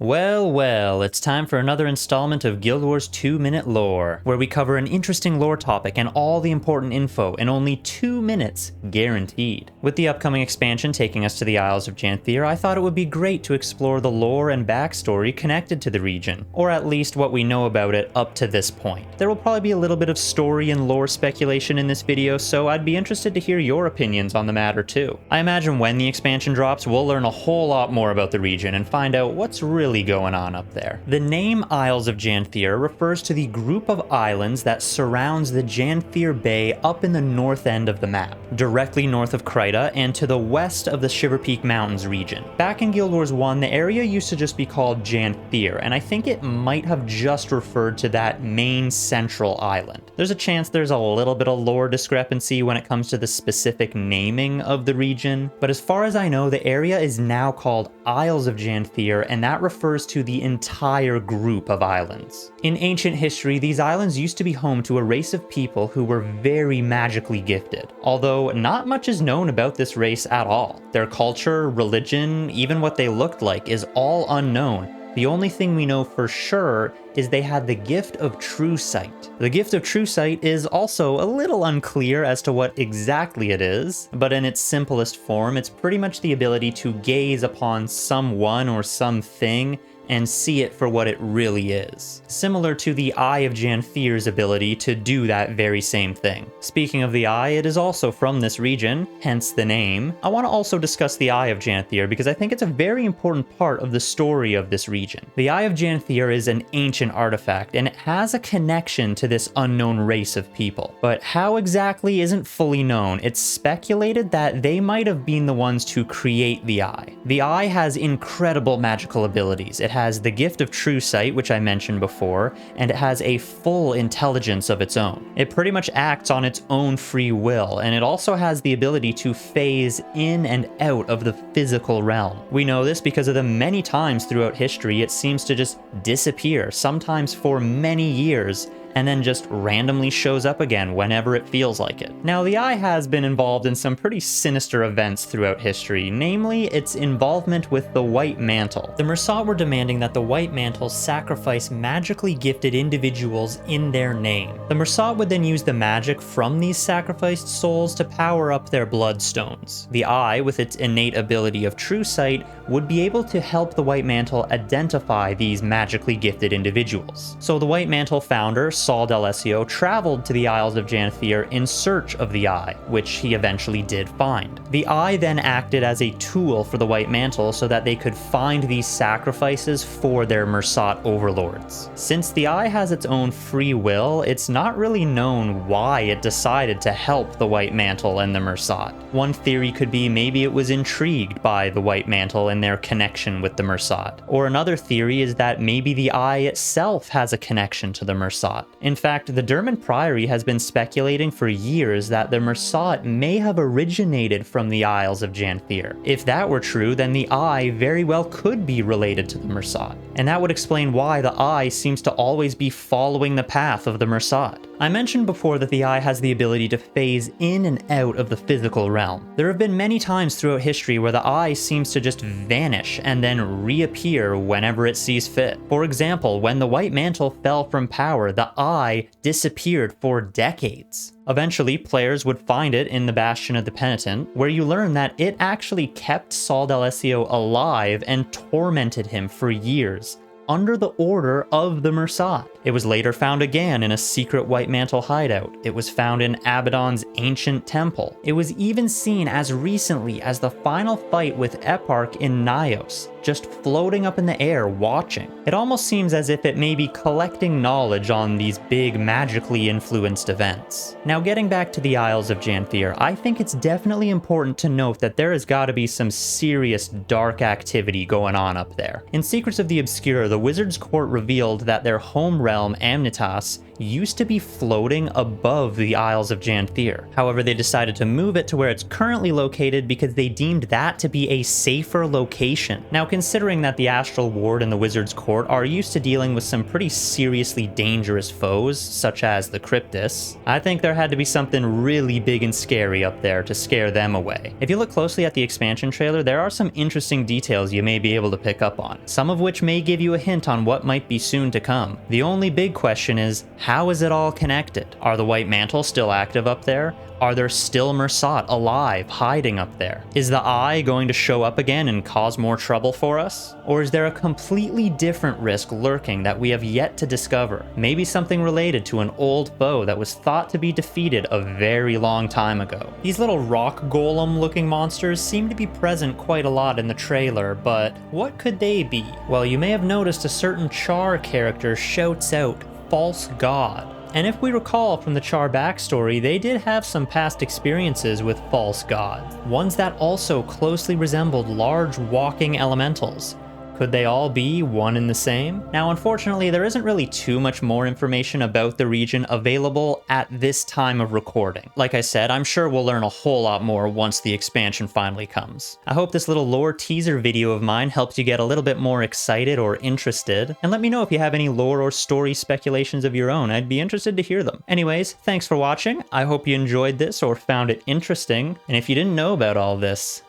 Well, well, it's time for another installment of Guild Wars 2-Minute Lore, where we cover an interesting lore topic and all the important info in only 2 minutes, guaranteed. With the upcoming expansion taking us to the Isles of Janthir, I thought it would be great to explore the lore and backstory connected to the region, or at least what we know about it up to this point. There will probably be a little bit of story and lore speculation in this video, so I'd be interested to hear your opinions on the matter too. I imagine when the expansion drops, we'll learn a whole lot more about the region and find out what's really going on up there. The name Isles of Janthir refers to the group of islands that surrounds the Janthir Bay up in the north end of the map, directly north of Kryta and to the west of the Shiver Peak Mountains region. Back in Guild Wars 1, the area used to just be called Janthir, and I think it might have just referred to that main central island. There's a chance there's a little bit of lore discrepancy when it comes to the specific naming of the region, but as far as I know, the area is now called Isles of Janthir, and that refers to the entire group of islands. In ancient history, these islands used to be home to a race of people who were very magically gifted, although not much is known about this race at all. Their culture, religion, even what they looked like is all unknown. The only thing we know for sure is they had the gift of true sight. The gift of true sight is also a little unclear as to what exactly it is, but in its simplest form, it's pretty much the ability to gaze upon someone or something and see it for what it really is. Similar to the Eye of Janthir's ability to do that very same thing. Speaking of the Eye, it is also from this region, hence the name. I want to also discuss the Eye of Janthir because I think it's a very important part of the story of this region. The Eye of Janthir is an ancient artifact, and it has a connection to this unknown race of people. But how exactly isn't fully known. It's speculated that they might have been the ones to create the Eye. The Eye has incredible magical abilities. It has the gift of true sight, which I mentioned before, and it has a full intelligence of its own. It pretty much acts on its own free will, and it also has the ability to phase in and out of the physical realm. We know this because of the many times throughout history it seems to just disappear, sometimes for many years, and then just randomly shows up again whenever it feels like it. Now, the Eye has been involved in some pretty sinister events throughout history, namely its involvement with the White Mantle. The Mursat were demanding that the White Mantle sacrifice magically gifted individuals in their name. The Mursat would then use the magic from these sacrificed souls to power up their bloodstones. The Eye, with its innate ability of true sight, would be able to help the White Mantle identify these magically gifted individuals. So the White Mantle founder, Saul D'Alessio, traveled to the Isles of Janthir in search of the Eye, which he eventually did find. The Eye then acted as a tool for the White Mantle so that they could find these sacrifices for their Mursat overlords. Since the Eye has its own free will, it's not really known why it decided to help the White Mantle and the Mursat. One theory could be maybe it was intrigued by the White Mantle and their connection with the Mursat. Or another theory is that maybe the Eye itself has a connection to the Mursat. In fact, the Dermot Priory has been speculating for years that the Mursat may have originated from the Isles of Janthir. If that were true, then the Eye very well could be related to the Mursat, and that would explain why the Eye seems to always be following the path of the Mursat. I mentioned before that the Eye has the ability to phase in and out of the physical realm. There have been many times throughout history where the Eye seems to just vanish and then reappear whenever it sees fit. For example, when the White Mantle fell from power, the Eye disappeared for decades. Eventually, players would find it in the Bastion of the Penitent, where you learn that it actually kept Saul D'Alessio alive and tormented him for years, under the order of the Mursat. It was later found again in a secret White Mantle hideout. It was found in Abaddon's ancient temple. It was even seen as recently as the final fight with Eparch in Nyos, just floating up in the air watching. It almost seems as if it may be collecting knowledge on these big magically influenced events. Now, getting back to the Isles of Janthir, I think it's definitely important to note that there has got to be some serious dark activity going on up there. In Secrets of the Obscure, the Wizard's Court revealed that their home realm, Amnitas, used to be floating above the Isles of Janthir. However, they decided to move it to where it's currently located because they deemed that to be a safer location. Now, considering that the Astral Ward and the Wizard's Court are used to dealing with some pretty seriously dangerous foes, such as the Cryptus, I think there had to be something really big and scary up there to scare them away. If you look closely at the expansion trailer, there are some interesting details you may be able to pick up on, some of which may give you a hint on what might be soon to come. The only big question is, how is it all connected? Are the White Mantle still active up there? Are there still Mersat alive, hiding up there? Is the Eye going to show up again and cause more trouble for us? Or is there a completely different risk lurking that we have yet to discover? Maybe something related to an old foe that was thought to be defeated a very long time ago. These little rock golem-looking monsters seem to be present quite a lot in the trailer, but what could they be? Well, you may have noticed a certain Char character shouts out, "False God." And if we recall from the Char backstory, they did have some past experiences with false gods, ones that also closely resembled large walking elementals. Could they all be one and the same? Now, unfortunately, there isn't really too much more information about the region available at this time of recording. Like I said, I'm sure we'll learn a whole lot more once the expansion finally comes. I hope this little lore teaser video of mine helps you get a little bit more excited or interested, and let me know if you have any lore or story speculations of your own. I'd be interested to hear them. Anyways, thanks for watching. I hope you enjoyed this or found it interesting, and if you didn't know about all this,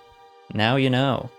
now you know.